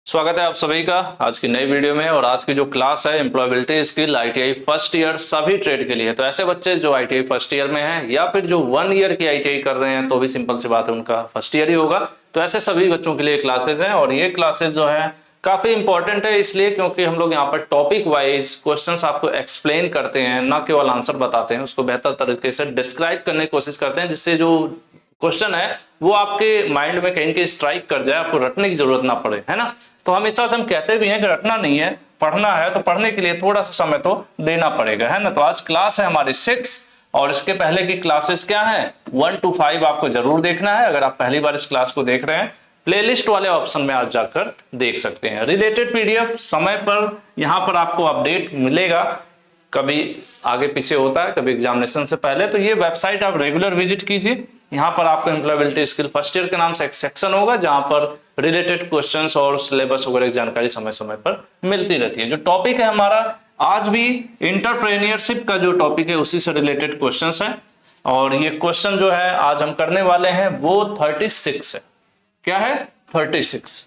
स्वागत है आप सभी का आज की नई वीडियो में। और आज की जो क्लास है employability skill ITI first year सभी ट्रेड के लिए। तो ऐसे बच्चे जो आईटीआई फर्स्ट ईयर में हैं या फिर जो 1 ईयर की आईटीआई कर रहे हैं तो भी सिंपल सी बात है उनका फर्स्ट ईयर ही होगा। तो ऐसे सभी बच्चों के लिए क्लासेस हैं और ये क्लासेस जो है काफी इंपॉर्टेंट है इसलिए क्योंकि हम लोग यहाँ पर टॉपिक वाइज क्वेश्चंस आपको एक्सप्लेन करते हैं, ना केवल आंसर बताते हैं, उसको बेहतर तरीके से डिस्क्राइब करने की कोशिश करते हैं जिससे जो क्वेश्चन है वो आपके माइंड में कहीं स्ट्राइक कर जाए, आपको रटने की जरूरत ना पड़े, है ना। तो हमेशा से हम कहते भी हैं कि रटना नहीं है, पढ़ना है, तो पढ़ने के लिए थोड़ा सा समय तो देना पड़ेगा, है ना। तो आज क्लास है हमारी 6 और इसके पहले की क्लासेस क्या है 1 to 5 आपको जरूर देखना है। अगर आप पहली बार इस क्लास को देख रहे हैं प्लेलिस्ट वाले ऑप्शन में आज जाकर देख सकते हैं। रिलेटेड पीडीएफ समय पर यहाँ पर आपको अपडेट मिलेगा, कभी आगे पीछे होता है, कभी एग्जामिनेशन से पहले। तो ये वेबसाइट आप रेगुलर विजिट कीजिए। यहाँ पर आपको एम्प्लॉयबिलिटी स्किल फर्स्ट ईयर के नाम से एक सेक्शन होगा जहां पर रिलेटेड क्वेश्चंस और सिलेबस वगैरह जानकारी समय समय पर मिलती रहती है। जो टॉपिक है हमारा आज भी एंटरप्रेन्योरशिप का जो टॉपिक है उसी से रिलेटेड क्वेश्चंस है। और ये क्वेश्चन जो है आज हम करने वाले हैं वो 36 है। क्या है 36।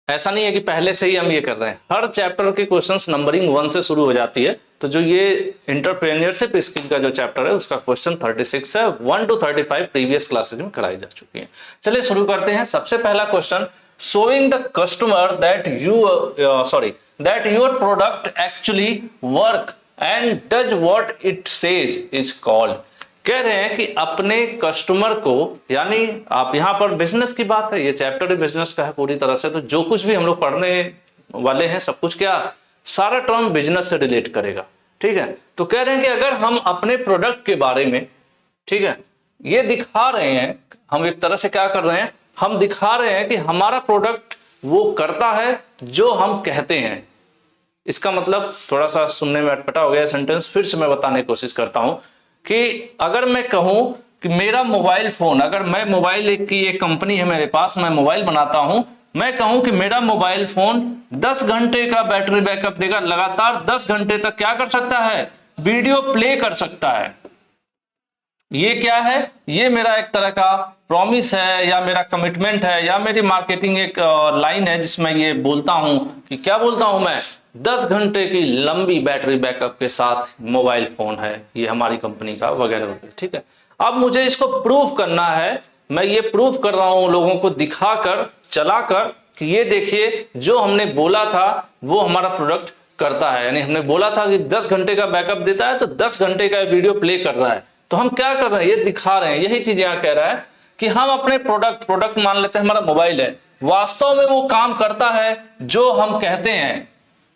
ऐसा नहीं है कि पहले से ही हम ये कर रहे हैं, हर चैप्टर के क्वेश्चंस नंबरिंग 1 से शुरू हो जाती है। तो जो ये एंटरप्रेन्योरशिप स्किल का जो चैप्टर है उसका क्वेश्चन 36 है। 1 to 35 प्रीवियस क्लासेज में कराई जा चुकी है। चलिए शुरू करते हैं। सबसे पहला question, showing the customer that your product actually work and does what it says is called. कह रहे हैं कि अपने कस्टमर को, यानी आप यहां पर बिजनेस की बात है, ये चैप्टर बिजनेस का है पूरी तरह से। तो जो कुछ भी हम लोग पढ़ने वाले हैं सब कुछ क्या सारा टर्म बिजनेस से रिलेट करेगा, ठीक है। तो कह रहे हैं कि अगर हम अपने प्रोडक्ट के बारे में, ठीक है, ये दिखा रहे हैं, हम एक तरह से क्या कर रहे हैं, हम दिखा रहे हैं कि हमारा प्रोडक्ट वो करता है जो हम कहते हैं। इसका मतलब थोड़ा सा सुनने में अटपटा हो गया सेंटेंस, फिर से मैं बताने की कोशिश करता हूं कि अगर मैं कहूं कि मेरा मोबाइल फोन, अगर मैं मोबाइल की एक कंपनी है मेरे पास, मैं मोबाइल बनाता हूं, मैं कहूं कि मेरा मोबाइल फोन 10 घंटे का बैटरी बैकअप देगा, लगातार 10 घंटे तक क्या कर सकता है, वीडियो प्ले कर सकता है। ये क्या है, ये मेरा एक तरह का प्रॉमिस है या मेरा कमिटमेंट है या मेरी मार्केटिंग एक लाइन है जिसमें ये बोलता हूं कि क्या बोलता हूं मैं, 10 घंटे की लंबी बैटरी बैकअप के साथ मोबाइल फोन है ये हमारी कंपनी का, वगैरह वगैरह, ठीक है। अब मुझे इसको प्रूव करना है, मैं ये प्रूव कर रहा हूं लोगों को दिखाकर, चलाकर कि ये देखिए जो हमने बोला था वो हमारा प्रोडक्ट करता है। यानी हमने बोला था कि 10 घंटे का बैकअप देता है तो 10 घंटे का वीडियो प्ले कर रहा है। तो हम क्या कर रहे हैं, ये दिखा रहे हैं। यही चीज यहाँ कह रहा है कि हम अपने प्रोडक्ट मान लेते हैं हमारा मोबाइल है, वास्तव में वो काम करता है जो हम कहते हैं,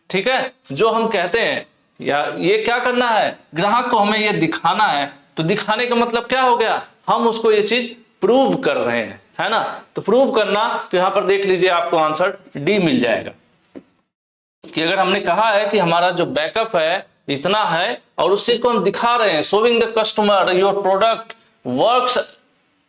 ठीक है, जो हम कहते हैं। या ये क्या करना है, ग्राहक को हमें ये दिखाना है। तो दिखाने का मतलब क्या हो गया, हम उसको ये चीज प्रूव कर रहे हैं, है ना। तो प्रूव करना, तो यहां पर देख लीजिए आपको आंसर डी मिल जाएगा कि अगर हमने कहा है कि हमारा जो बैकअप है इतना है और उस चीज को हम दिखा रहे हैं, showing the customer your product works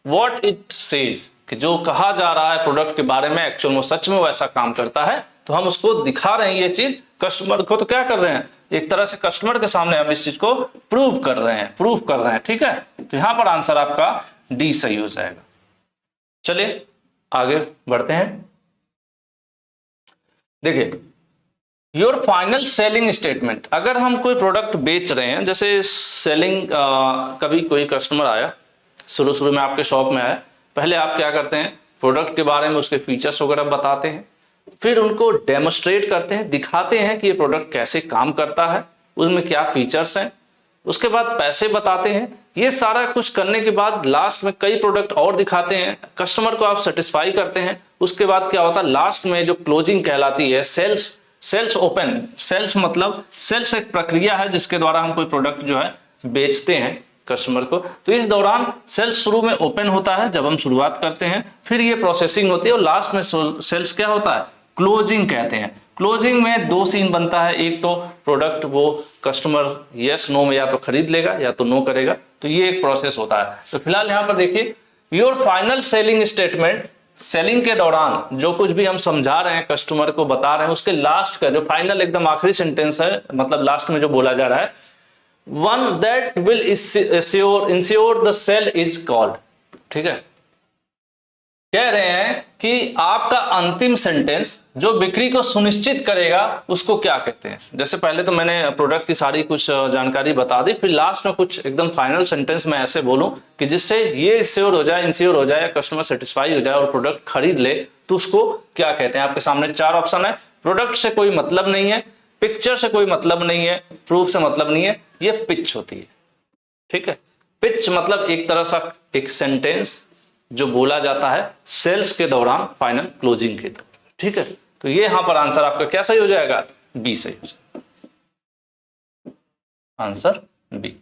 what it says, कि जो कहा जा रहा है प्रोडक्ट के बारे में एक्चुअल में सच में वैसा काम करता है, तो हम उसको दिखा रहे हैं ये चीज कस्टमर को। तो क्या कर रहे हैं, एक तरह से कस्टमर के सामने हम इस चीज को प्रूव कर रहे हैं, ठीक है। तो यहां पर आंसर आपका डी सही हो जाएगा। चलिए आगे बढ़ते हैं। देखिए योर फाइनल सेलिंग स्टेटमेंट, अगर हम कोई प्रोडक्ट बेच रहे हैं, जैसे सेलिंग, कभी कोई कस्टमर आया, शुरू में आपके शॉप में आया, पहले आप क्या करते हैं, प्रोडक्ट के बारे में उसके फीचर्स वगैरह बताते हैं, फिर उनको डेमोस्ट्रेट करते हैं, दिखाते हैं कि ये प्रोडक्ट कैसे काम करता है, उसमें क्या फीचर्स हैं, उसके बाद पैसे बताते हैं। ये सारा कुछ करने के बाद लास्ट में कई प्रोडक्ट और दिखाते हैं, कस्टमर को आप सेटिस्फाई करते हैं। उसके बाद क्या होता है, लास्ट में जो क्लोजिंग कहलाती है, सेल्स ओपन। सेल्स मतलब सेल्स एक प्रक्रिया है जिसके द्वारा हम कोई प्रोडक्ट जो है बेचते हैं कस्टमर को। तो इस दौरान सेल्स शुरू में ओपन होता है जब हम शुरुआत करते हैं, फिर ये प्रोसेसिंग होती है और लास्ट में सेल्स क्या होता है, क्लोजिंग कहते हैं। क्लोजिंग में 2 सीन बनता है, एक तो प्रोडक्ट वो कस्टमर यस नो में या तो खरीद लेगा या तो नो करेगा, तो ये एक प्रोसेस होता है। तो फिलहाल यहाँ पर देखिए your final selling statement, selling के दौरान जो कुछ भी हम समझा रहे हैं कस्टमर को बता रहे हैं, उसके लास्ट का जो फाइनल एकदम आखिरी सेंटेंस है, मतलब लास्ट में जो बोला जा रहा है, one that will ensure the sale is called, ठीक है। कह रहे हैं कि आपका अंतिम सेंटेंस जो बिक्री को सुनिश्चित करेगा उसको क्या कहते हैं। जैसे पहले तो मैंने प्रोडक्ट की सारी कुछ जानकारी बता दी, फिर लास्ट में कुछ एकदम फाइनल सेंटेंस मैं ऐसे बोलूं कि जिससे ये इंश्योर हो जाए या कस्टमर सेटिस्फाई हो जाए और प्रोडक्ट खरीद ले, तो उसको क्या कहते हैं। आपके सामने 4 ऑप्शन है। प्रोडक्ट से कोई मतलब नहीं है, पिक्चर से कोई मतलब नहीं है, प्रूफ से मतलब नहीं है, ये पिच होती है। ठीक है, पिच मतलब एक तरह सा एक सेंटेंस जो बोला जाता है सेल्स के दौरान फाइनल क्लोजिंग के दौरान। ठीक है, तो ये यहां पर आंसर आपका क्या सही हो जाएगा, बी सही हो जाएगा, आंसर बी।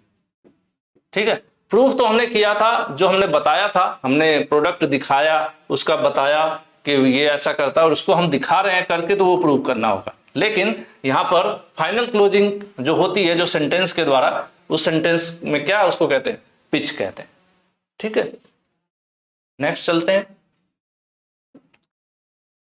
ठीक है, प्रूफ तो हमने किया था, जो हमने बताया था, हमने प्रोडक्ट दिखाया, उसका बताया कि ये ऐसा करता है और उसको हम दिखा रहे हैं करके, तो वो प्रूफ करना होगा। लेकिन यहां पर फाइनल क्लोजिंग जो होती है जो सेंटेंस के द्वारा, उस सेंटेंस में क्या उसको कहते हैं, पिच कहते हैं। ठीक है, नेक्स्ट चलते हैं।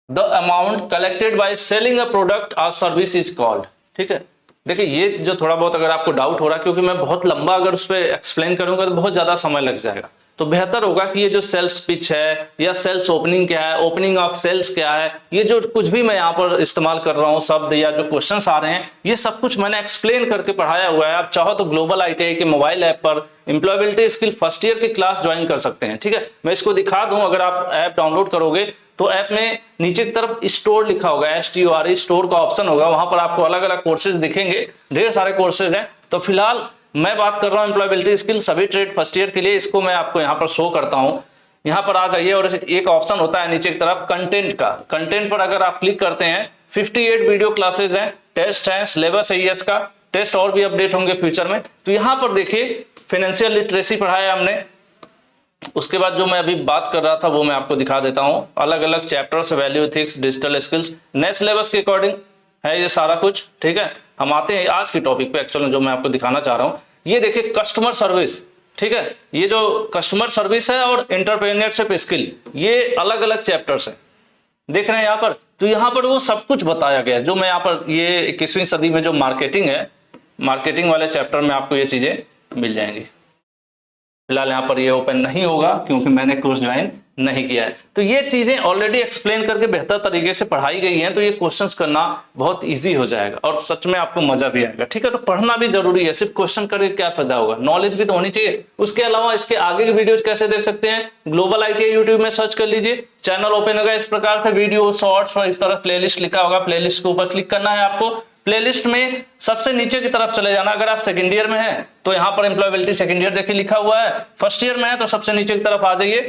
The amount collected by selling a product और सर्विस इज कॉल्ड। ठीक है, देखिए ये जो थोड़ा बहुत अगर आपको डाउट हो रहा है, क्योंकि मैं बहुत लंबा अगर उस पर एक्सप्लेन करूंगा तो बहुत ज्यादा समय लग जाएगा, तो बेहतर होगा कि ये जो सेल्स पिच है या सेल्स ओपनिंग क्या है, ओपनिंग ऑफ सेल्स क्या है, ये जो कुछ भी मैं यहाँ पर इस्तेमाल कर रहा हूँ शब्द या जो क्वेश्चंस आ रहे हैं, ये सब कुछ मैंने एक्सप्लेन करके पढ़ाया हुआ है। आप चाहो तो ग्लोबल ITI के मोबाइल ऐप पर एम्प्लॉयबिलिटी स्किल फर्स्ट ईयर की क्लास ज्वाइन कर सकते हैं। ठीक है, मैं इसको दिखा दूं, अगर आप ऐप डाउनलोड करोगे तो ऐप में नीचे की तरफ स्टोर लिखा होगा, STOR स्टोर का ऑप्शन होगा, वहां पर आपको अलग अलग कोर्सेज दिखेंगे, ढेर सारे कोर्सेज हैं। तो फिलहाल मैं बात कर रहा हूं एम्प्लॉयबिलिटी स्किल सभी ट्रेड फर्स्ट ईयर के लिए, इसको मैं आपको यहाँ पर शो करता हूं। यहाँ पर आ जाइए और एक ऑप्शन होता है नीचे की तरफ कंटेंट का, कंटेंट पर अगर आप क्लिक करते हैं 58 वीडियो क्लासेज हैं, टेस्ट है, सिलेबस है ES का, टेस्ट और भी अपडेट होंगे फ्यूचर में। तो यहाँ पर देखिए फाइनेंशियल लिटरेसी पढ़ाया हमने, उसके बाद जो मैं अभी बात कर रहा था वो मैं आपको दिखा देता हूं, अलग अलग chapters, value ethics, digital skills, नए सिलेबस के अकॉर्डिंग है ये सारा कुछ। ठीक है, हम आते हैं आज की टॉपिक पे, एक्चुअली जो मैं आपको दिखाना चाह रहा हूं, ये देखिए कस्टमर सर्विस। ठीक है, ये जो कस्टमर सर्विस है और एंटरप्रेन्योरशिप स्किल, ये अलग अलग चैप्टर्स है, देख रहे हैं यहाँ पर। तो यहाँ पर वो सब कुछ बताया गया जो मैं यहाँ पर, ये 21वीं सदी में जो मार्केटिंग है, मार्केटिंग वाले चैप्टर में आपको ये चीजें मिल जाएंगी। फिलहाल यहाँ पर ये ओपन नहीं होगा क्योंकि मैंने कोर्स ज्वाइन नहीं किया है। तो ये चीजें ऑलरेडी एक्सप्लेन करके बेहतर तरीके से पढ़ाई गई हैं, तो ये क्वेश्चंस करना बहुत इजी हो जाएगा और सच में आपको मजा भी आएगा। ठीक है, तो पढ़ना भी जरूरी है, सिर्फ क्वेश्चन करके क्या फायदा होगा, नॉलेज भी तो होनी चाहिए। उसके अलावा इसके आगे की वीडियोज कैसे देख सकते हैं, ग्लोबल ITI यूट्यूब में सर्च कर लीजिए, चैनल ओपन होगा, इस प्रकार से वीडियो शॉर्ट्स और इस तरह प्लेलिस्ट लिखा होगा, प्लेलिस्ट के ऊपर क्लिक करना है आपको। प्लेलिस्ट में सबसे नीचे की तरफ चले जाना, अगर आप सेकंड ईयर में हैं तो यहाँ पर एम्प्लॉयबिलिटी सेकंड ईयर देखिए लिखा हुआ है, फर्स्ट ईयर में है तो सबसे नीचे की तरफ आ जाइए,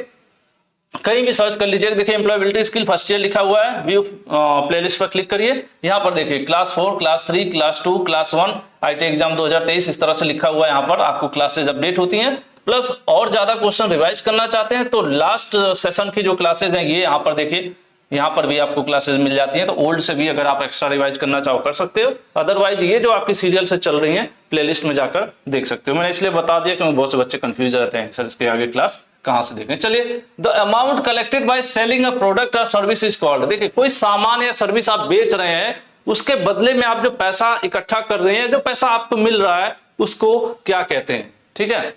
कहीं भी सर्च कर लीजिए, देखिए एम्प्लॉयबिलिटी स्किल फर्स्ट ईयर लिखा हुआ है, व्यू प्लेलिस्ट पर क्लिक करिए, यहाँ पर देखिए class 4, class 3, class 2, class 1, ITI exam 2023 इस तरह से लिखा हुआ है। यहाँ पर आपको क्लासेज अपडेट होती हैं, प्लस और ज्यादा क्वेश्चन रिवाइज करना चाहते हैं तो लास्ट सेशन की जो क्लासेज हैं ये यहाँ पर देखिए, यहाँ पर भी आपको क्लासेस मिल जाती हैं, तो ओल्ड से भी अगर आप एक्स्ट्रा रिवाइज करना चाहो कर सकते हो, अदरवाइज ये जो आपकी सीरियल से चल रही हैं प्लेलिस्ट में जाकर देख सकते हो। मैंने इसलिए बता दिया क्योंकि बहुत से बच्चे कंफ्यूज रहते हैं सर इसके आगे क्लास कहां से देखें। चलिए, the amount collected by selling a product और सर्विस इज कॉल्ड। देखिए कोई सामान या सर्विस आप बेच रहे हैं, उसके बदले में आप जो पैसा इकट्ठा कर रहे हैं, जो पैसा आपको मिल रहा है उसको क्या कहते हैं। ठीक है,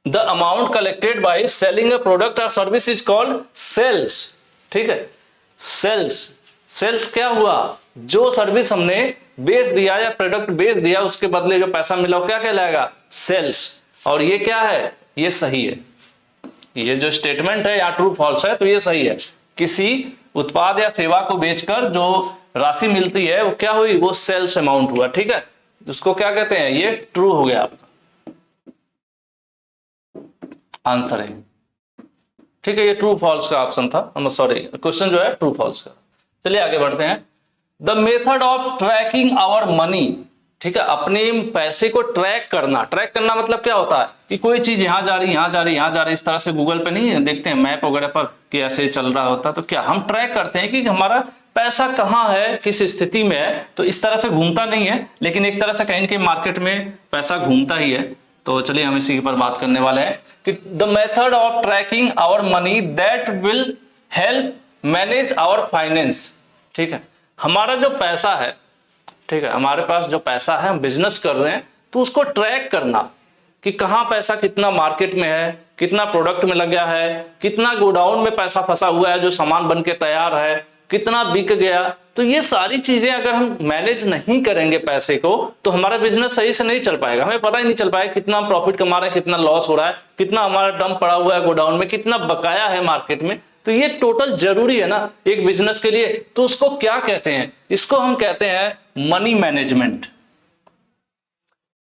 the amount collected by selling a product और सर्विस इज कॉल्ड सेल्स। ठीक है, सेल्स, सेल्स क्या हुआ, जो सर्विस हमने बेच दिया या प्रोडक्ट बेच दिया उसके बदले जो पैसा मिला वो क्या कहलाएगा, सेल्स। और ये क्या है, ये सही है, ये जो स्टेटमेंट है या ट्रू फॉल्स है तो ये सही है। किसी उत्पाद या सेवा को बेचकर जो राशि मिलती है वो क्या हुई, वो सेल्स अमाउंट हुआ। ठीक है, उसको क्या कहते हैं, ये ट्रू हो गया आपका आंसर है। ठीक है, ये ट्रू फॉल्स का ऑप्शन था, सॉरी क्वेश्चन जो है ट्रू फॉल्स का। चलिए आगे बढ़ते हैं। The method of tracking our money. ठीक है, अपने पैसे को ट्रैक करना, ट्रैक करना मतलब क्या होता है कि कोई चीज यहाँ जा रही, यहाँ जा रही, यहाँ जा रही, इस तरह से गूगल पे नहीं देखते हैं मैप वगैरह पर कि ऐसे चल रहा होता, तो क्या हम ट्रैक करते हैं कि हमारा पैसा कहाँ है, किस स्थिति में है। तो इस तरह से घूमता नहीं है, लेकिन एक तरह से कहीं के मार्केट में पैसा घूमता ही है। तो चलिए हम इसी पर बात करने वाले हैं कि the method of tracking our money that will help manage our finance. ठीक है, हमारा जो पैसा है, ठीक है, हमारे पास जो पैसा है, हम बिजनेस कर रहे हैं तो उसको ट्रैक करना कि कहाँ पैसा कितना मार्केट में है, कितना प्रोडक्ट में लग गया है, कितना गोडाउन में पैसा फंसा हुआ है जो सामान बन के तैयार है, कितना बिक गया। तो ये सारी चीजें अगर हम मैनेज नहीं करेंगे पैसे को, तो हमारा बिजनेस सही से नहीं चल पाएगा। हमें पता ही नहीं चल पाएगा कितना प्रॉफिट कमा रहे हैं, कितना लॉस हो रहा है, कितना हमारा डंप पड़ा हुआ है गोडाउन में, कितना बकाया है मार्केट में। तो ये टोटल जरूरी है ना एक बिजनेस के लिए। तो उसको क्या कहते हैं? इसको हम कहते हैं मनी मैनेजमेंट।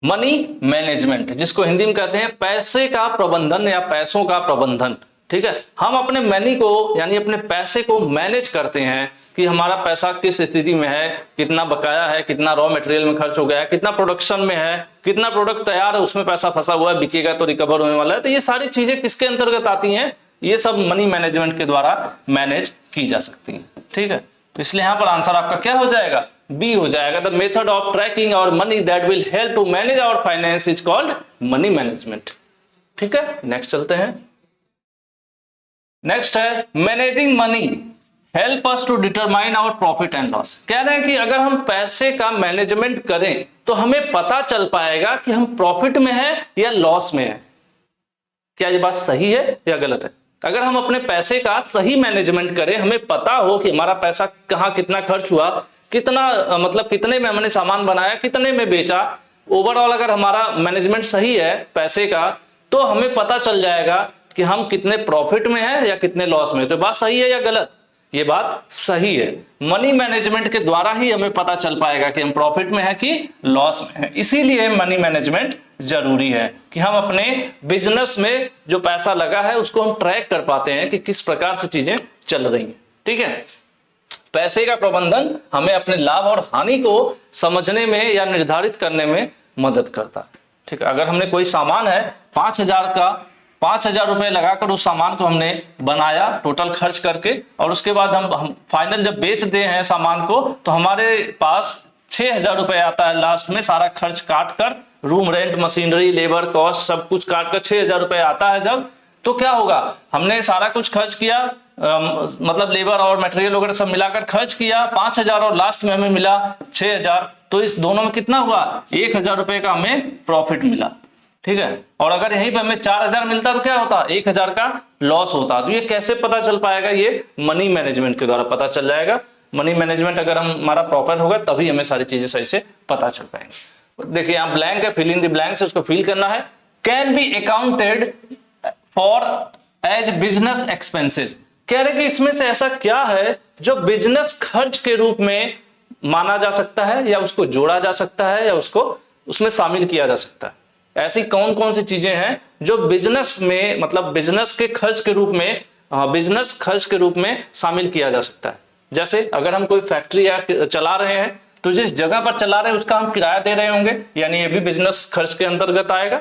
मनी मैनेजमेंट, जिसको हिंदी में कहते हैं पैसे का प्रबंधन या पैसों का प्रबंधन। ठीक है, हम अपने मनी को यानी अपने पैसे को मैनेज करते हैं कि हमारा पैसा किस स्थिति में है, कितना बकाया है, कितना रॉ मटेरियल में खर्च हो गया है, कितना प्रोडक्शन में है, कितना प्रोडक्ट तैयार है उसमें पैसा फंसा हुआ है, बिकेगा तो रिकवर होने वाला है। तो ये सारी चीजें किसके अंतर्गत आती हैं? ये सब मनी मैनेजमेंट के द्वारा मैनेज की जा सकती हैं। ठीक है, तो इसलिए यहां पर आंसर आपका क्या हो जाएगा? बी हो जाएगा। The method of tracking our money that will help to manage our finance is called money management. ठीक है, नेक्स्ट चलते हैं। नेक्स्ट है managing money help us to determine our profit and loss. कह रहे हैं कि अगर हम पैसे का मैनेजमेंट करें तो हमें पता चल पाएगा कि हम प्रॉफिट में है या लॉस में है। क्या ये बात सही है या गलत है? अगर हम अपने पैसे का सही मैनेजमेंट करें, हमें पता हो कि हमारा पैसा कहाँ कितना खर्च हुआ, कितना मतलब कितने में हमने सामान बनाया, कितने में बेचा, ओवरऑल अगर हमारा मैनेजमेंट सही है पैसे का, तो हमें पता चल जाएगा कि हम कितने प्रॉफिट में हैं या कितने लॉस में। तो बात सही है या गलत? ये बात सही है। मनी मैनेजमेंट के द्वारा ही हमें पता चल पाएगा कि हम प्रॉफिट में है कि लॉस में है। इसीलिए मनी मैनेजमेंट जरूरी है कि हम अपने बिजनेस में जो पैसा लगा है उसको हम ट्रैक कर पाते हैं कि किस प्रकार से चीजें चल रही हैं। ठीक है, पैसे का प्रबंधन हमें अपने लाभ और हानि को समझने में या निर्धारित करने में मदद करता है। ठीक है, अगर हमने कोई सामान है 5,000 का, 5,000 रुपए लगाकर उस सामान को हमने बनाया टोटल खर्च करके, और उसके बाद हम फाइनल जब बेच दे हैं सामान को, तो हमारे पास 6,000 रुपए आता है लास्ट में, सारा खर्च काट कर, room rent, machinery, labour cost सब कुछ काट कर 6,000 रुपए आता है जब, तो क्या होगा? हमने सारा कुछ खर्च किया, मतलब लेबर और मटेरियल वगैरह सब मिलाकर खर्च किया 5,000 और लास्ट में हमें मिला 6,000। तो इस दोनों में कितना हुआ? 1,000 रुपए का हमें प्रॉफिट मिला। ठीक है, और अगर यहीं पे हमें 4,000 मिलता तो क्या होता? 1,000 का लॉस होता। तो ये कैसे पता चल पाएगा? ये मनी मैनेजमेंट के द्वारा पता चल जाएगा। मनी मैनेजमेंट अगर हमारा प्रॉपर होगा तभी हमें सारी चीजें सही से पता चल पाएंगी। देखिए यहाँ ब्लैंक है, फिल इन द ब्लैंक्स, उसको फिल करना है। Can be accounted for as business expenses. कह रहे कि इसमें से ऐसा क्या है जो बिजनेस खर्च के रूप में माना जा सकता है, या उसको जोड़ा जा सकता है, या उसको उसमें शामिल किया जा सकता है। ऐसी कौन कौन सी चीजें हैं जो बिजनेस में, मतलब बिजनेस के खर्च के रूप में, बिजनेस खर्च के रूप में शामिल किया जा सकता है। जैसे अगर हम कोई फैक्ट्री या चला रहे हैं तो जिस जगह पर चला रहे हैं उसका हम किराया दे रहे होंगे, यानी ये भी बिजनेस खर्च के अंतर्गत आएगा।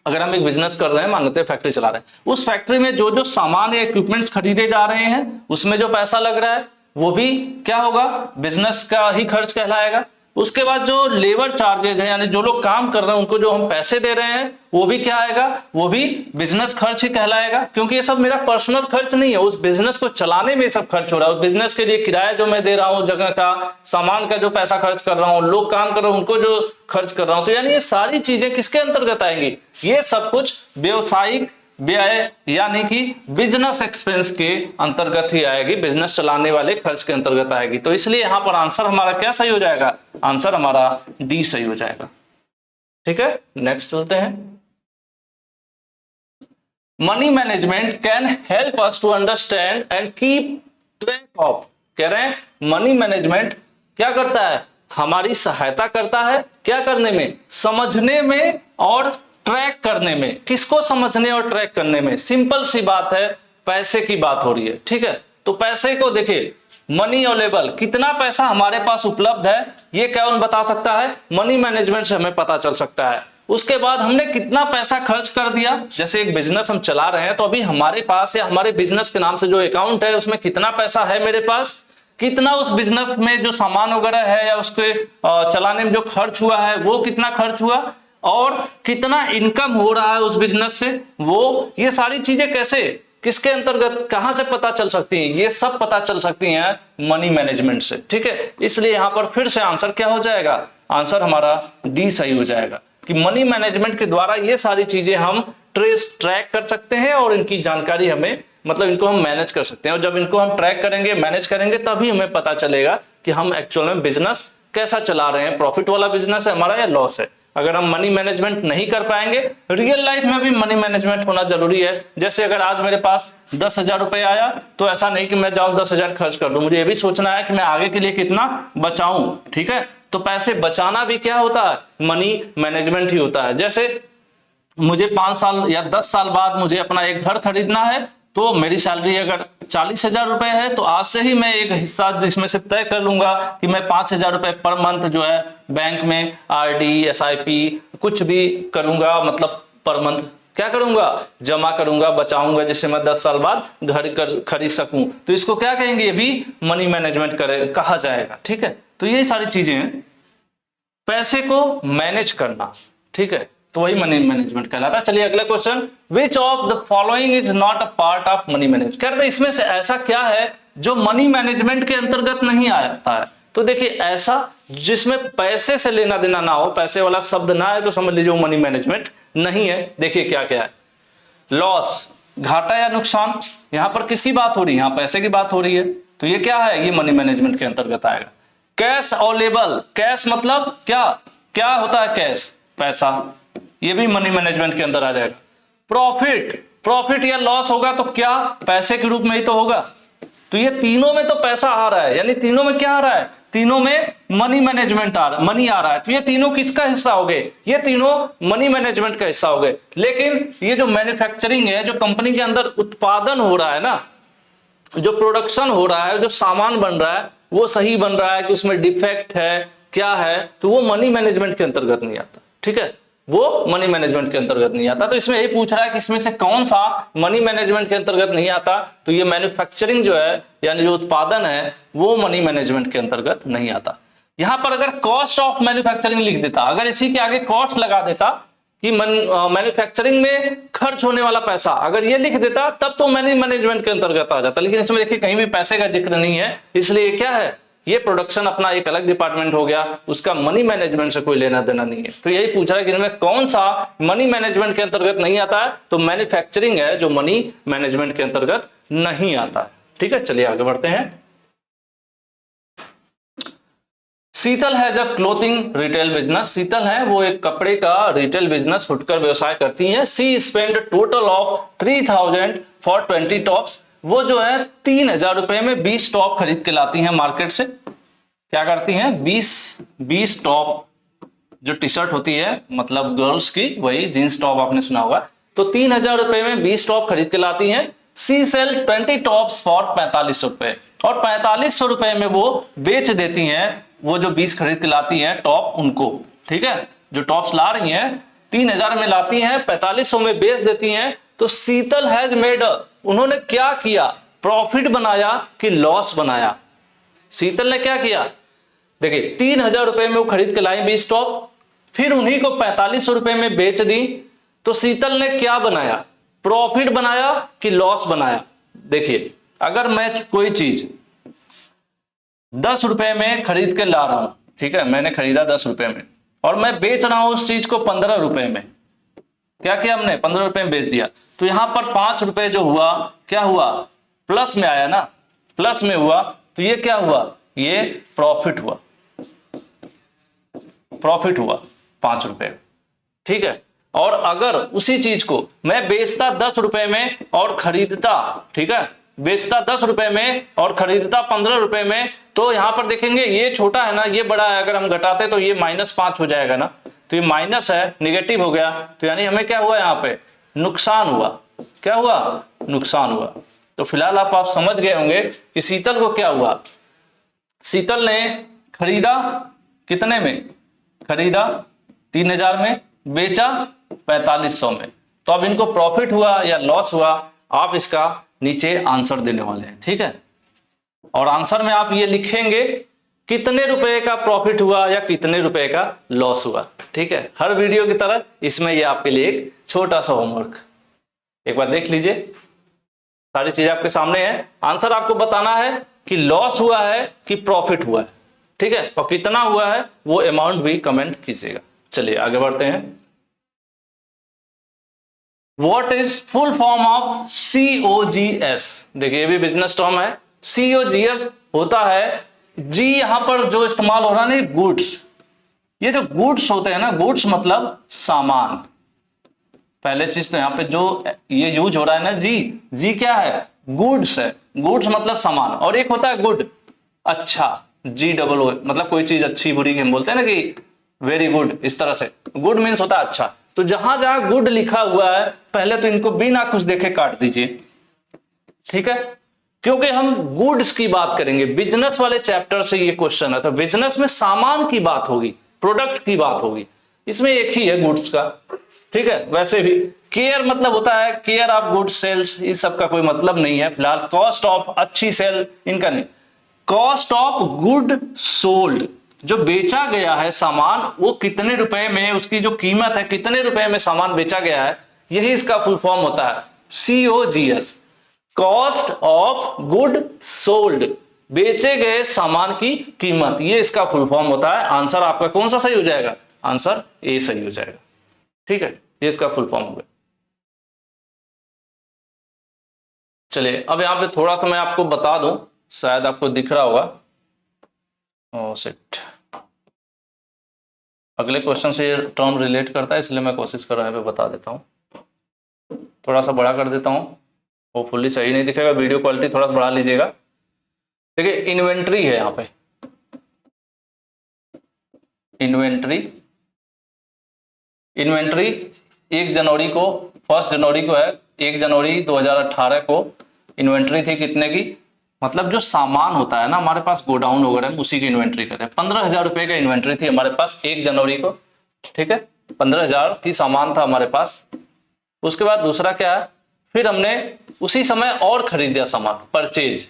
अगर हम एक बिजनेस कर रहे हैं, मान लेते हैं फैक्ट्री चला रहे हैं, उस फैक्ट्री में जो जो सामान या इक्विपमेंट्स खरीदे जा रहे हैं उसमें जो पैसा लग रहा है वो भी क्या होगा? बिजनेस का ही खर्च कहलाएगा। उसके बाद जो लेबर चार्जेस है, यानी जो लोग काम कर रहे हैं उनको जो हम पैसे दे रहे हैं, वो भी क्या आएगा? वो भी बिजनेस खर्च ही कहलाएगा, क्योंकि ये सब मेरा पर्सनल खर्च नहीं है, उस बिजनेस को चलाने में सब खर्च हो रहा है। उस बिजनेस के लिए किराया जो मैं दे रहा हूँ, जगह का, सामान का जो पैसा खर्च कर रहा हूँ, लोग काम कर रहे हैं उनको जो खर्च कर रहा हूँ, तो यानी ये सारी चीजें किसके अंतर्गत आएंगी? ये सब कुछ व्यवसायिक व्यय यानी कि बिजनेस एक्सपेंस के अंतर्गत ही आएगी, बिजनेस चलाने वाले खर्च के अंतर्गत आएगी। तो इसलिए यहां पर आंसर हमारा क्या सही हो जाएगा? आंसर हमारा डी सही हो जाएगा। ठीक है, नेक्स्ट चलते हैं। Money management can help us to understand and keep track of. कह रहे हैं मनी मैनेजमेंट क्या करता है? हमारी सहायता करता है क्या करने में? समझने में और ट्रैक करने में। किसको समझने और ट्रैक करने में? सिंपल सी बात है, पैसे की बात हो रही है। ठीक है, तो पैसे को देखिए, मनी अवेलेबल, कितना पैसा हमारे पास उपलब्ध है ये कौन बता सकता है? मनी मैनेजमेंट से हमें पता चल सकता है। उसके बाद हमने कितना पैसा खर्च कर दिया, जैसे एक बिजनेस हम चला रहे हैं तो अभी हमारे पास या हमारे बिजनेस के नाम से जो अकाउंट है उसमें कितना पैसा है मेरे पास, कितना उस बिजनेस में जो सामान वगैरह है या उसके चलाने में जो खर्च हुआ है वो कितना खर्च हुआ, और कितना इनकम हो रहा है उस बिजनेस से वो, ये सारी चीजें कैसे, किसके अंतर्गत, कहां से पता चल सकती हैं? ये सब पता चल सकती हैं मनी मैनेजमेंट से। ठीक है, इसलिए यहां पर फिर से आंसर क्या हो जाएगा? आंसर हमारा डी सही हो जाएगा। कि मनी मैनेजमेंट के द्वारा ये सारी चीजें हम ट्रैक कर सकते हैं और इनकी जानकारी हमें मतलब इनको हम मैनेज कर सकते हैं। और जब इनको हम ट्रैक करेंगे, मैनेज करेंगे, तभी हमें पता चलेगा कि हम एक्चुअल में बिजनेस कैसा चला रहे हैं, प्रॉफिट वाला बिजनेस है हमारा या लॉस है। अगर हम मनी मैनेजमेंट नहीं कर पाएंगे, रियल लाइफ में भी मनी मैनेजमेंट होना जरूरी है। जैसे अगर आज मेरे पास 10,000 रुपए आया तो ऐसा नहीं कि मैं जाऊं 10,000 खर्च कर दूं, मुझे ये भी सोचना है कि मैं आगे के लिए कितना बचाऊं। ठीक है, तो पैसे बचाना भी क्या होता है, मनी मैनेजमेंट ही होता है। जैसे मुझे 5 साल या 10 साल बाद मुझे अपना एक घर खरीदना है, तो मेरी सैलरी अगर 40,000 रुपए है तो आज से ही मैं एक हिस्सा जिसमें से तय कर लूंगा कि मैं 5,000 रुपए पर मंथ जो है बैंक में आरडी, एसआईपी कुछ भी करूंगा, मतलब पर मंथ क्या करूंगा, जमा करूंगा, बचाऊंगा, जिससे मैं 10 साल बाद घर खरीद सकूं। तो इसको क्या कहेंगे, ये भी मनी मैनेजमेंट कहा जाएगा। ठीक है, तो ये सारी चीजें हैं, पैसे को मैनेज करना। ठीक है, तो वही मनी मैनेजमेंट कहलाता है। चलिए अगला question, which of the following is not a part of money management. कहते हैं इसमें से ऐसा क्या है जो मनी मैनेजमेंट के अंतर्गत नहीं आता है। तो देखिए ऐसा जिसमें पैसे से लेना देना ना हो, पैसे वाला शब्द ना है, तो समझ लीजिए वो मनी मैनेजमेंट नहीं है। देखिए क्या क्या है, लॉस, घाटा या नुकसान, यहां पर किसकी बात हो रही है, यहां पैसे की बात हो रही है, तो ये क्या है, ये मनी मैनेजमेंट के अंतर्गत आएगा। कैश अवेलेबल, कैश मतलब क्या, क्या होता है कैश, पैसा, ये भी मनी मैनेजमेंट के अंदर आ जाएगा। प्रॉफिट, प्रॉफिट या लॉस होगा तो क्या, पैसे के रूप में ही तो होगा। तो ये तीनों में तो पैसा आ रहा है, यानी तीनों में क्या आ रहा है, तीनों में मनी मैनेजमेंट मनी आ रहा है। तो ये तीनों किसका हिस्सा हो गए, ये तीनों मनी मैनेजमेंट का हिस्सा हो गए। लेकिन ये जो मैन्युफैक्चरिंग है, जो कंपनी के अंदर उत्पादन हो रहा है ना, जो प्रोडक्शन हो रहा है, जो सामान बन रहा है वो सही बन रहा है कि उसमें डिफेक्ट है क्या है, तो वो मनी मैनेजमेंट के अंतर्गत नहीं आता। ठीक है, वो मनी मैनेजमेंट के अंतर्गत नहीं आता। तो इसमें यही पूछ रहा है कि इसमें से कौन सा मनी मैनेजमेंट के अंतर्गत नहीं आता, तो ये मैन्युफैक्चरिंग जो है यानी जो उत्पादन है वो मनी मैनेजमेंट के अंतर्गत नहीं आता। यहां पर अगर कॉस्ट ऑफ मैन्युफैक्चरिंग लिख देता, अगर इसी के आगे कॉस्ट लगा देता कि मैन्युफैक्चरिंग में खर्च होने वाला पैसा, अगर ये लिख देता तब तो मनी मैनेजमेंट के अंतर्गत आ जाता। लेकिन इसमें देखिए कहीं भी पैसे का जिक्र नहीं है, इसलिए क्या है, ये प्रोडक्शन अपना एक अलग डिपार्टमेंट हो गया, उसका मनी मैनेजमेंट से कोई लेना देना नहीं है। तो यही पूछ रहा है कि इनमें कौन सा मनी मैनेजमेंट के अंतर्गत नहीं आता है, तो मैन्युफैक्चरिंग है जो मनी मैनेजमेंट के अंतर्गत नहीं आता है। ठीक है, चलिए आगे बढ़ते हैं। Sheetal has a clothing retail business, Sheetal है वो एक कपड़े का रिटेल बिजनेस फुटकर व्यवसाय करती हैं। She spend total of 3,000 for 20 tops, वो जो है 3,000 रुपए में 20 टॉप खरीद के लाती हैं मार्केट से। क्या करती हैं, 20 टॉप, जो टी शर्ट होती है मतलब गर्ल्स की, वही जींस टॉप आपने सुना होगा, तो 3,000 रुपए में 20 टॉप खरीद के लाती हैं। सी सेल 20 टॉप्स फॉर 4500 रुपए, और 4500 रुपए में वो बेच देती हैं, वो जो 20 खरीद के लाती हैं टॉप उनको। ठीक है, जो टॉप्स ला रही हैं 3,000 में लाती हैं, 4500 में बेच देती हैं। तो शीतल हैज मेड, उन्होंने क्या किया, प्रॉफिट बनाया कि लॉस बनाया। शीतल ने क्या किया, देखिए 3,000 रुपए में वो खरीद के लाई 20 टॉप, फिर उन्हीं को 4500 रुपए में बेच दी। तो शीतल ने क्या बनाया, प्रॉफिट बनाया कि लॉस बनाया। देखिए अगर मैं कोई चीज 10 रुपए में खरीद के ला रहा हूं, ठीक है, मैंने खरीदा 10 रुपए में, और मैं बेच रहा हूं उस चीज को 15 रुपए में, क्या किया हमने, 15 रुपए में बेच दिया, तो यहां पर 5 रुपए जो हुआ, क्या हुआ, प्लस में आया ना, प्लस में हुआ, तो ये क्या हुआ, ये प्रॉफिट हुआ, प्रॉफिट हुआ 5 रुपए। ठीक है, और अगर उसी चीज को मैं बेचता 10 रुपए में और खरीदता, ठीक है, बेचता 10 रुपए में और खरीदता 15 रुपए में, तो यहां पर देखेंगे ये छोटा है ना, ये बड़ा है, अगर हम घटाते तो ये -5 हो जाएगा ना, तो ये माइनस है, निगेटिव हो गया, तो यानी हमें क्या हुआ, यहाँ पे नुकसान हुआ। क्या हुआ, नुकसान हुआ। तो फिलहाल आप समझ गए होंगे कि शीतल को क्या हुआ, शीतल ने खरीदा कितने में, खरीदा 3,000 में, बेचा 4500 में। तो अब इनको प्रॉफिट हुआ या लॉस हुआ, आप इसका नीचे आंसर देने वाले हैं। ठीक है, और आंसर में आप ये लिखेंगे कितने रुपए का प्रॉफिट हुआ या कितने रुपए का लॉस हुआ। ठीक है, हर वीडियो की तरह इसमें ये आपके लिए एक छोटा सा होमवर्क, एक बार देख लीजिए, सारी चीजें आपके सामने है। आंसर आपको बताना है कि लॉस हुआ है कि प्रॉफिट हुआ है। ठीक है, और कितना हुआ है वो अमाउंट भी कमेंट कीजिएगा। चलिए आगे बढ़ते हैं। What is full form of COGS? देखिए ये भी बिजनेस टर्म है। COGS होता है, जी यहां पर जो इस्तेमाल हो रहा है ना, गुड्स। ये जो गुड्स होते हैं ना, गुड्स मतलब सामान। पहले चीज तो यहाँ पे जो ये यूज हो रहा है ना, जी क्या है? गुड्स है। गुड्स मतलब सामान। और एक होता है गुड, अच्छा, GOO, मतलब कोई चीज अच्छी बुरी, हम बोलते हैं ना कि वेरी गुड, इस तरह से। गुड मीन्स होता है अच्छा। तो जहां जहां गुड लिखा हुआ है, पहले तो इनको बिना कुछ देखे काट दीजिए, ठीक है, क्योंकि हम गुड्स की बात करेंगे। बिजनेस वाले चैप्टर से ये क्वेश्चन है, तो बिजनेस में सामान की बात होगी, प्रोडक्ट की बात होगी। इसमें एक ही है गुड्स का, ठीक है। वैसे भी केयर मतलब होता है केयर ऑफ गुड सेल्स, इस सब का कोई मतलब नहीं है फिलहाल। कॉस्ट ऑफ अच्छी सेल, इनका नहीं। कॉस्ट ऑफ गुड सोल्ड, जो बेचा गया है सामान, वो कितने रुपए में, उसकी जो कीमत है, कितने रुपए में सामान बेचा गया है, यही इसका फुल फॉर्म होता है COGS, cost of good sold, बेचे गए सामान की कीमत, ये इसका फुल फॉर्म होता है। आंसर आपका कौन सा सही हो जाएगा? आंसर ए सही हो जाएगा, ठीक है, ये इसका फुल फॉर्म हो गया। चलिए अब यहां पे थोड़ा सा मैं आपको बता दूं, शायद आपको दिख रहा होगा। ओह शिट, अगले क्वेश्चन से ये टर्म रिलेट करता है, इसलिए मैं कोशिश कर रहा है बता देता हूं। थोड़ा सा बड़ा कर देता हूं, होपफुली सही नहीं दिखेगा, वीडियो क्वालिटी थोड़ा सा बढ़ा लीजिएगा। देखिए इन्वेंट्री है यहाँ पे, इन्वेंट्री 1 जनवरी को, 1 जनवरी को है, 1 जनवरी 2018 को इन्वेंट्री थी कितने की? मतलब जो सामान होता है ना हमारे पास गोडाउन वगैरह में, उसी की इन्वेंट्री कहते हैं। 15,000 रुपए का इन्वेंट्री थी हमारे पास 1 जनवरी को, ठीक है, 15,000 की सामान था हमारे पास। उसके बाद दूसरा क्या है, फिर हमने उसी समय और खरीदा सामान, परचेज,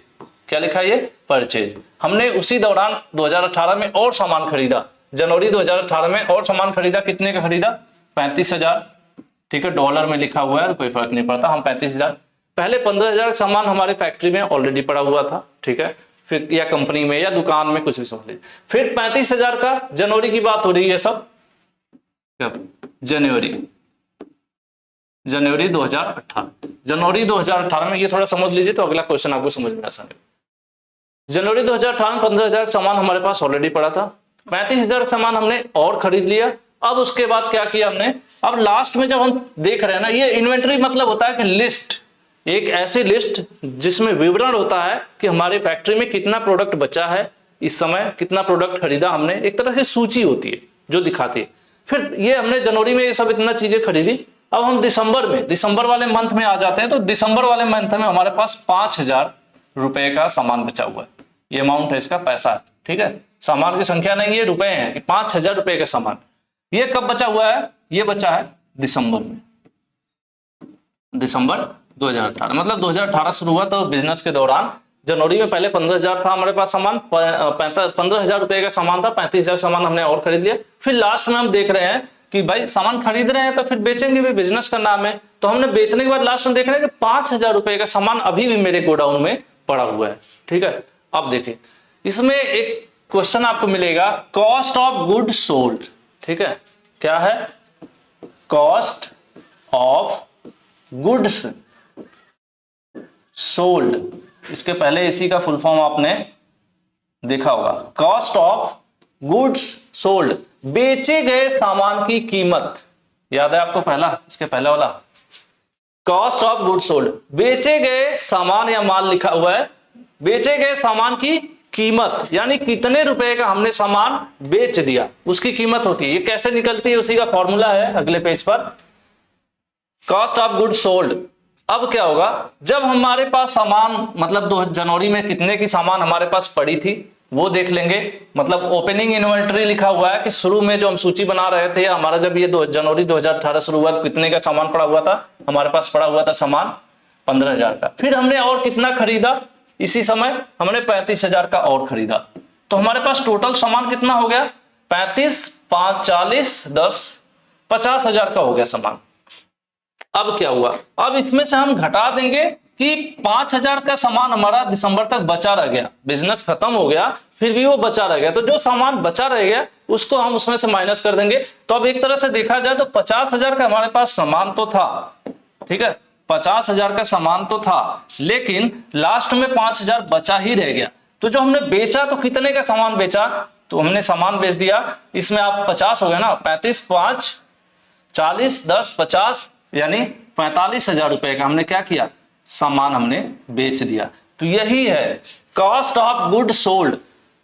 क्या लिखा है ये? परचेज। हमने उसी दौरान 2018 में और सामान खरीदा, जनवरी 2018 में और सामान खरीदा। कितने का खरीदा? 35,000, ठीक है, डॉलर में लिखा हुआ है, कोई फर्क नहीं पड़ता, हम 35,000। पहले 15,000 का सामान हमारे फैक्ट्री में ऑलरेडी पड़ा हुआ था, ठीक है, फिर या कंपनी में या दुकान में, कुछ भी समझ लीजिए। फिर 35,000 का, जनवरी की बात हो रही है सब, जनवरी 2018, जनवरी 2018 में, ये थोड़ा समझ लीजिए तो अगला क्वेश्चन आपको समझ में आसान है। जनवरी 2018 में 15,000 सामान हमारे पास ऑलरेडी पड़ा था, 35,000 सामान हमने और खरीद लिया। अब उसके बाद क्या किया हमने, अब लास्ट में जब हम देख रहे हैं ना, ये इन्वेंट्री मतलब होता है कि लिस्ट, एक ऐसी लिस्ट जिसमें विवरण होता है कि हमारे फैक्ट्री में कितना प्रोडक्ट बचा है, इस समय कितना प्रोडक्ट खरीदा हमने, एक तरह से सूची होती है जो दिखाती है। फिर ये हमने जनवरी में ये सब इतना चीजें खरीदी। अब हम दिसंबर में, दिसंबर वाले मंथ में आ जाते हैं, तो दिसंबर वाले मंथ में हमारे पास 5,000 रुपए का सामान बचा हुआ है, ये अमाउंट है, इसका पैसा है, ठीक है, सामान की संख्या नहीं, ये रुपए हैं, 5,000 रुपए का सामान। ये कब बचा हुआ है? ये बचा है दिसंबर में, दिसंबर 2018, मतलब 2018 शुरू हुआ तो बिजनेस के दौरान जनवरी में पहले 15,000 था हमारे पास सामान, 15,000 रुपए का सामान था, 35,000 सामान हमने और खरीद लिया। फिर लास्ट में हम देख रहे हैं कि भाई सामान खरीद रहे हैं तो फिर बेचेंगे भी, बिजनेस का नाम है, तो हमने बेचने के बाद लास्ट में देख रहे हैं कि 5,000 रुपए का सामान अभी भी मेरे गोडाउन में पड़ा हुआ है, ठीक है। अब देखिए इसमें एक क्वेश्चन आपको मिलेगा, कॉस्ट ऑफ गुड सोल्ड, ठीक है, क्या है? कॉस्ट ऑफ गुड्स सोल्ड, इसके पहले इसी का फुल फॉर्म आपने देखा होगा, कॉस्ट ऑफ गुड्स सोल्ड, बेचे गए सामान की कीमत, याद है आपको पहला, इसके पहले वाला, कॉस्ट ऑफ गुड्स सोल्ड, बेचे गए सामान या माल लिखा हुआ है, बेचे गए सामान की कीमत, यानी कितने रुपए का हमने सामान बेच दिया, उसकी कीमत होती है। ये कैसे निकलती है, उसी का फॉर्मूला है अगले पेज पर, कॉस्ट ऑफ गुड्स सोल्ड। अब क्या होगा, जब हमारे पास सामान, मतलब 2 जनवरी में कितने की सामान हमारे पास पड़ी थी वो देख लेंगे, मतलब ओपनिंग इन्वेंटरी लिखा हुआ है कि शुरू में जो हम सूची बना रहे थे, हमारा जब ये जनवरी 2018 शुरू हुआ तो कितने का सामान पड़ा हुआ था, हमारे पास पड़ा हुआ था सामान 15,000 का। फिर हमने और कितना खरीदा, इसी समय हमने 35,000 का और खरीदा, तो हमारे पास टोटल सामान कितना हो गया, 35, 5, 40, 10, 50,000 का हो गया सामान। अब क्या हुआ, अब इसमें से हम घटा देंगे कि 5,000 का सामान हमारा दिसंबर तक बचा रह गया, बिजनेस खत्म हो गया फिर भी वो बचा रह गया, तो जो सामान बचा रह गया उसको हम उसमें से माइनस कर देंगे। तो अब एक तरह से देखा जाए तो 50,000 का हमारे पास सामान तो था, ठीक है, 50,000 का सामान तो था, लेकिन लास्ट में 5,000 बचा ही रह गया। तो जो हमने बेचा तो कितने का सामान बेचा, तो हमने सामान बेच दिया, इसमें आप 50 हो गया ना, 35 5 40 10 50 यानी 45,000 रुपए का हमने क्या किया, सामान हमने बेच दिया। तो यही है कॉस्ट ऑफ गुड सोल्ड,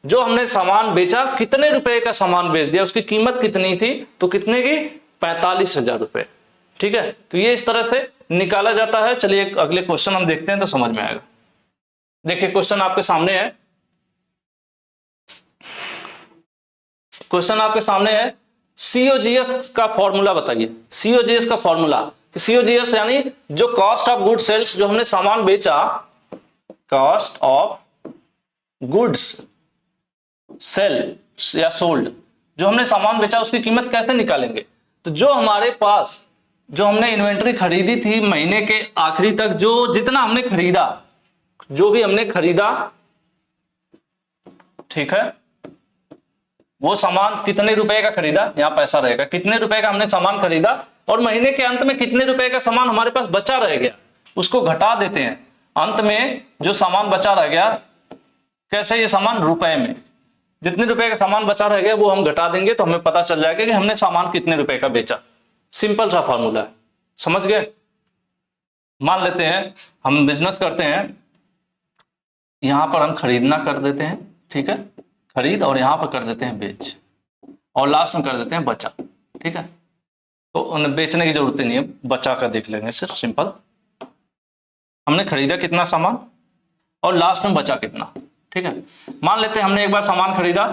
जो हमने सामान बेचा, कितने रुपए का सामान बेच दिया, उसकी कीमत कितनी थी, तो कितने की, 45,000 रुपए। ठीक है, तो ये इस तरह से निकाला जाता है। चलिए अगले क्वेश्चन हम देखते हैं तो समझ में आएगा। देखिए क्वेश्चन आपके सामने है, क्वेश्चन आपके सामने है, सीओजीएस का फॉर्मूला बताइए। सीओजीएस का फॉर्मूला, सीओजीएस यानी जो कॉस्ट ऑफ गुड सेल्स, जो हमने सामान बेचा, कॉस्ट ऑफ गुड्स सेल या सोल्ड, जो हमने सामान बेचा उसकी कीमत कैसे निकालेंगे। तो जो हमारे पास, जो हमने इन्वेंट्री खरीदी थी महीने के आखिरी तक, जो जितना हमने खरीदा, जो भी हमने खरीदा, ठीक है, वो सामान कितने रुपए का खरीदा, यहां पैसा रहेगा, कितने रुपए का हमने सामान खरीदा, और महीने के अंत में कितने रुपए का सामान हमारे पास बचा रह गया, उसको घटा देते हैं। अंत में जो सामान बचा रह गया, कैसे, ये सामान रुपए में, जितने रुपए का सामान बचा रह गया वो हम घटा देंगे, तो हमें पता चल जाएगा कि हमने सामान कितने रुपए का बेचा। सिंपल सा फॉर्मूला है, समझ गए। मान लेते हैं हम बिजनेस करते हैं, यहां पर हम खरीदना कर देते हैं, ठीक है, खरीद, और यहां पर कर देते हैं बेच, और लास्ट में कर देते हैं बचा, ठीक है। तो उन्हें बेचने की जरूरत नहीं है, बचा कर देख लेंगे, सिर्फ सिंपल। हमने खरीदा कितना सामान और लास्ट में बचा कितना, ठीक है। मान लेते हैं हमने एक बार सामान खरीदा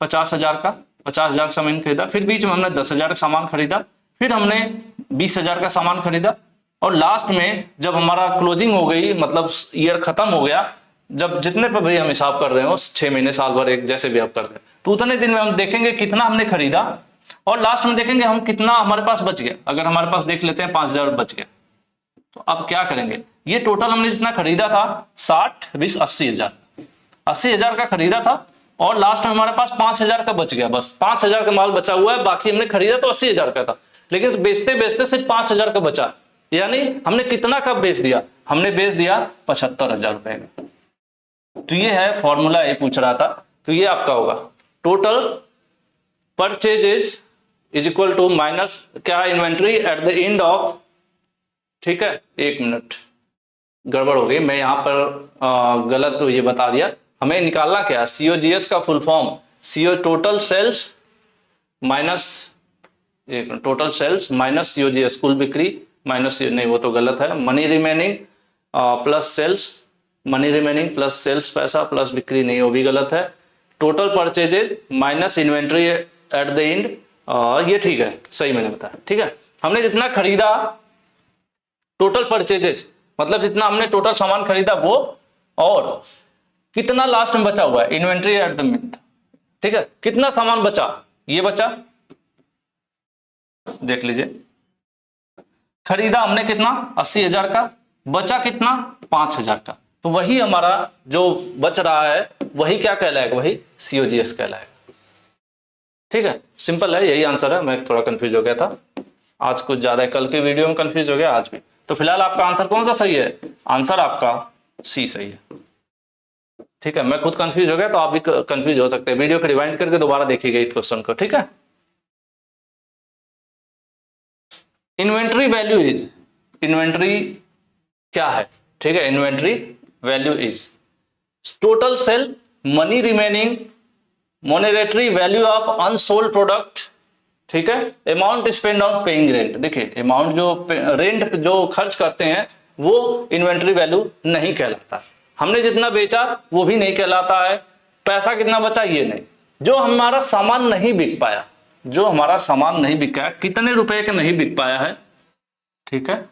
50,000 का, 50,000 का सामान खरीदा, फिर बीच में हमने 10,000 का सामान खरीदा, फिर हमने 20,000 का सामान खरीदा, और लास्ट में जब हमारा क्लोजिंग हो गई, मतलब ईयर खत्म हो गया, जब जितने पर भी हम हिसाब कर रहे हो, 6 महीने, साल भर, एक जैसे भी आप कर रहे हैं, तो उतने दिन में हम देखेंगे कितना हमने खरीदा, और लास्ट में देखेंगे हम कितना हमारे पास बच गया। अगर हमारे पास देख लेते हैं 5,000 बच गया, तो अब क्या करेंगे, ये टोटल हमने जितना खरीदा था 60 20 80,000, 80,000 का खरीदा था, और लास्ट में हमारे पास 5,000 का बच गया, बस 5,000 का माल बचा हुआ है, बाकी हमने खरीदा तो 80,000 का था, लेकिन बेचते बेचते सिर्फ 5,000 का बचा, यानी हमने कितना का बेच दिया, हमने बेच दिया 75,000 रुपए का। तो ये है फॉर्मूला, ये पूछ रहा था, तो ये आपका होगा total purchases is equal to minus क्या है, inventory at the end of, ठीक है, एक मिनट गड़बड़ हो गई, मैं यहां पर गलत तो ये बता दिया। हमें निकालना क्या है, सीओजीएस का full form, CO total sales minus, एक टोटल सेल्स माइनस सीओजीएस, कुल बिक्री माइनस, नहीं वो तो गलत है, money remaining plus sales, money remaining plus sales पैसा प्लस बिक्री, नहीं वो भी गलत है, total purchases minus inventory at the end, ये ठीक है, सही मैंने बताया, ठीक है। हमने जितना खरीदा, टोटल परचेजेज मतलब जितना हमने टोटल सामान खरीदा वो, और कितना लास्ट में बचा हुआ है, इन्वेंट्री एट द एंड, ठीक है, कितना सामान बचा, ये बचा, देख लीजिए, खरीदा हमने कितना 80,000 का, बचा कितना 5,000 का, तो वही हमारा जो बच रहा है वही क्या कहलाएगा, वही सीओजीएस कहलाएगा, ठीक है। सिंपल है, यही आंसर है। मैं थोड़ा कंफ्यूज हो गया था, आज कुछ ज्यादा है, कल के वीडियो में कंफ्यूज हो गया, आज भी। तो फिलहाल आपका आंसर कौन सा सही है, आंसर आपका सी सही है, ठीक है। मैं खुद कंफ्यूज हो गया, तो आप भी कंफ्यूज हो सकते हैं, वीडियो को रिवाइंड करके दोबारा देखिएगा इस क्वेश्चन को, ठीक है। इन्वेंट्री वैल्यू इज, इन्वेंट्री क्या है, ठीक है, inventory value is total sale, money remaining, monetary value of unsold product, ठीक है, amount spend on paying rent. देखिए अमाउंट जो रेंट जो खर्च करते हैं वो इन्वेंट्री वैल्यू नहीं कहलाता, हमने जितना बेचा वो भी नहीं कहलाता है, पैसा कितना बचा ये नहीं, जो हमारा सामान नहीं बिक पाया, जो हमारा सामान नहीं बिका, कितने रुपए का नहीं बिक पाया है, ठीक है,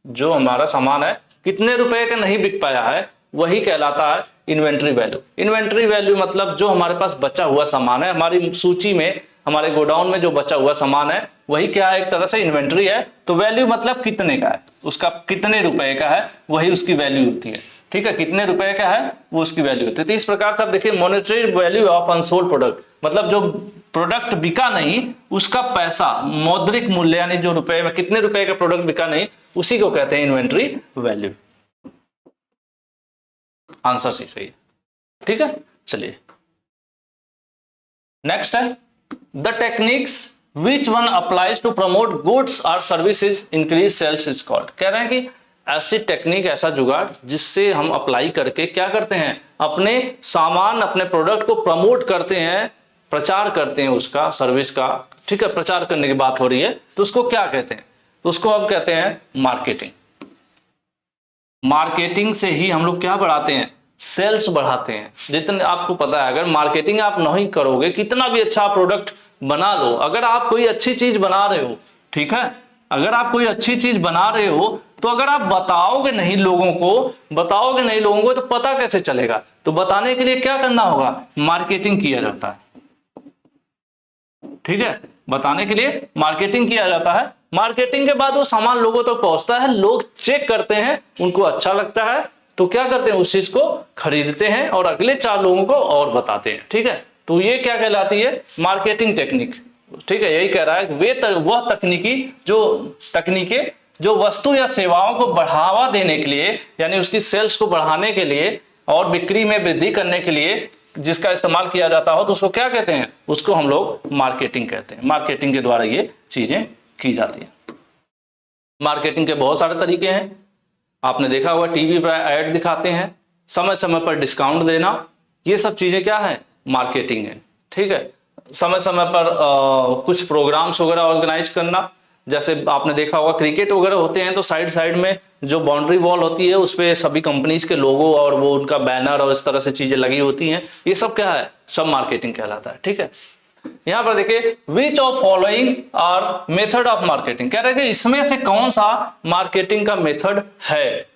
जो हमारा सामान है कितने रुपए का नहीं बिक पाया है, वही कहलाता है इन्वेंट्री वैल्यू। इन्वेंट्री वैल्यू मतलब जो हमारे पास बचा हुआ सामान है, हमारी सूची में, हमारे गोडाउन में जो बचा हुआ सामान है वही क्या है, एक तरह से इन्वेंट्री है। तो वैल्यू मतलब कितने का है, उसका कितने रुपए का है वही उसकी वैल्यू होती है, ठीक है, कितने रुपए का है वो उसकी वैल्यू होती है। तो इस प्रकार से आप देखिए monetary value of unsold product, मतलब जो प्रोडक्ट बिका नहीं उसका पैसा, मौद्रिक मूल्य यानी जो रुपए में कितने रुपए का प्रोडक्ट बिका नहीं उसी को कहते हैं इन्वेंट्री वैल्यू। आंसर सही है, ठीक है। चलिए नेक्स्ट है the techniques which one applies to promote goods और services increase sales is called. कह रहे हैं कि ऐसी टेक्निक, ऐसा जुगाड़ जिससे हम अप्लाई करके क्या करते हैं, अपने सामान अपने प्रोडक्ट को प्रमोट करते हैं, प्रचार करते हैं उसका, सर्विस का, ठीक है, प्रचार करने की बात हो रही है तो उसको क्या कहते हैं, तो उसको हम कहते हैं मार्केटिंग। मार्केटिंग से ही हम लोग क्या बढ़ाते हैं, सेल्स बढ़ाते हैं। जितने आपको पता है अगर मार्केटिंग आप नहीं करोगे, कितना भी अच्छा प्रोडक्ट बना लो, अगर आप कोई अच्छी चीज बना रहे हो, ठीक है, अगर आप कोई अच्छी चीज बना रहे हो तो अगर आप बताओगे नहीं लोगों को तो पता कैसे चलेगा। तो बताने के लिए क्या करना होगा, मार्केटिंग किया जाता है, ठीक है, बताने के लिए मार्केटिंग किया जाता है। मार्केटिंग के बाद वो सामान लोगों तक पहुंचता है, लोग चेक करते हैं, उनको अच्छा लगता है तो क्या करते हैं, उस चीज को खरीदते हैं और अगले 4 लोगों को और बताते हैं, ठीक है। तो ये क्या कहलाती है, मार्केटिंग टेक्निक, ठीक है। यही कह रहा है वह तकनीकें जो वस्तु या सेवाओं को बढ़ावा देने के लिए, यानी उसकी सेल्स को बढ़ाने के लिए और बिक्री में वृद्धि करने के लिए जिसका इस्तेमाल किया जाता हो तो उसको क्या कहते हैं, उसको हम लोग मार्केटिंग कहते हैं। मार्केटिंग के द्वारा ये चीजें की जाती हैं। मार्केटिंग के बहुत सारे तरीके हैं, आपने देखा होगा टीवी पर ऐड दिखाते हैं, समय समय पर डिस्काउंट देना, ये सब चीजें क्या है, मार्केटिंग है, ठीक है। समय समय पर कुछ प्रोग्राम्स वगैरह ऑर्गेनाइज करना, जैसे आपने देखा होगा क्रिकेट वगैरह होते हैं तो साइड साइड में जो बाउंड्री वॉल होती है उस पे सभी कंपनीज के लोगो और वो उनका बैनर और इस तरह से चीजें लगी होती हैं, ये सब क्या है, सब मार्केटिंग कहलाता है, ठीक है। यहां पर देखिए which of following are method of marketing, कह रहे हैं कि इसमें से कौन सा मार्केटिंग का मेथड है।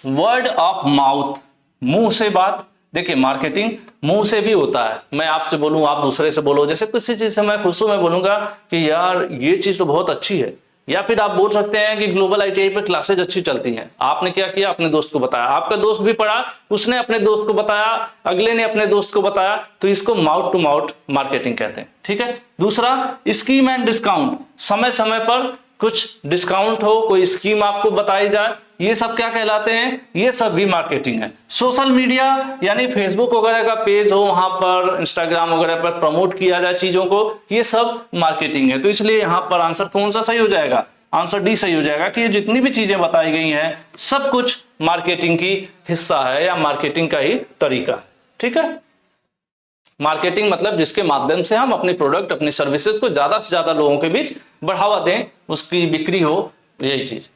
वर्ड ऑफ माउथ, मुंह से बात। देखिए मार्केटिंग मुंह से भी होता है, मैं आपसे बोलूं आप दूसरे से बोलो, जैसे किसी चीज से मैं खुश हूं, मैं बोलूंगा कि यार ये चीज तो बहुत अच्छी है, या फिर आप बोल सकते हैं कि ग्लोबल आईटीआई पे क्लासेज अच्छी चलती हैं। आपने क्या किया, अपने दोस्त को बताया, आपका दोस्त भी पढ़ा, उसने अपने दोस्त को बताया, अगले ने अपने दोस्त को बताया, तो इसको माउथ टू माउथ मार्केटिंग कहते हैं, ठीक है। दूसरा स्कीम एंड डिस्काउंट, समय समय पर कुछ डिस्काउंट हो, कोई स्कीम आपको बताई जाए, ये सब क्या कहलाते हैं, ये सब भी मार्केटिंग है। सोशल मीडिया यानी फेसबुक वगैरह का पेज हो, वहां पर इंस्टाग्राम वगैरह पर प्रमोट किया जाए चीजों को, ये सब मार्केटिंग है। तो इसलिए यहां पर आंसर कौन सा सही हो जाएगा, आंसर डी सही हो जाएगा कि ये जितनी भी चीजें बताई गई हैं सब कुछ मार्केटिंग की हिस्सा है या मार्केटिंग का ही तरीका है, ठीक है। मार्केटिंग मतलब जिसके माध्यम से हम अपने प्रोडक्ट, अपनी सर्विसेज को ज्यादा से ज्यादा लोगों के बीच बढ़ावा दें, उसकी बिक्री हो, यही चीज।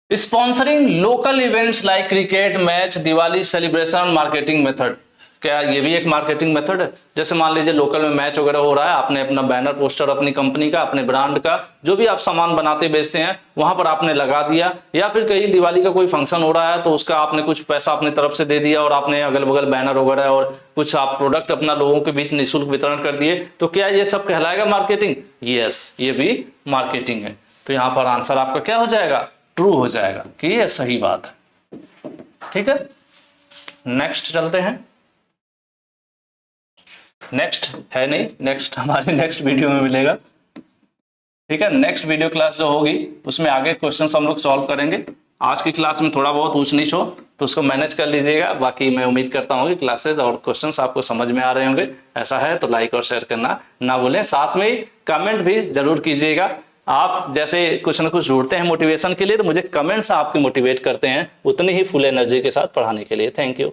Sponsoring local events like cricket match, Diwali celebration, marketing method, क्या ये भी एक मार्केटिंग मेथड है। जैसे मान लीजिए लोकल में मैच वगैरह हो रहा है, आपने अपना बैनर पोस्टर अपनी कंपनी का, अपने ब्रांड का, जो भी आप सामान बनाते बेचते हैं वहां पर आपने लगा दिया, या फिर कहीं दिवाली का कोई फंक्शन हो रहा है तो उसका आपने कुछ पैसा अपनी तरफ से दे दिया और आपने अगल बगल बैनर वगैरह और कुछ आप प्रोडक्ट अपना लोगों के बीच निःशुल्क वितरण कर दिए, तो क्या ये सब कहलाएगा मार्केटिंग, यस, ये भी मार्केटिंग है। तो यहाँ पर आंसर आपका क्या हो जाएगा, ट्रू हो जाएगा कि ये सही बात है, ठीक है। नेक्स्ट चलते हैं, नेक्स्ट है नहीं, नेक्स्ट हमारे नेक्स्ट वीडियो में मिलेगा, ठीक है। नेक्स्ट वीडियो क्लास जो होगी उसमें आगे क्वेश्चंस हम लोग सॉल्व करेंगे। आज की क्लास में थोड़ा बहुत ऊंच नीच हो तो उसको मैनेज कर लीजिएगा, बाकी मैं उम्मीद करता हूँ कि क्लासेस और क्वेश्चंस आपको समझ में आ रहे होंगे। ऐसा है तो लाइक और शेयर करना ना भूलें, साथ में कमेंट भी जरूर कीजिएगा। आप जैसे कुछ ना कुछ ढूंढते हैं मोटिवेशन के लिए, तो मुझे कमेंट्स आपके मोटिवेट करते हैं उतनी ही फुल एनर्जी के साथ पढ़ाने के लिए। Thank you.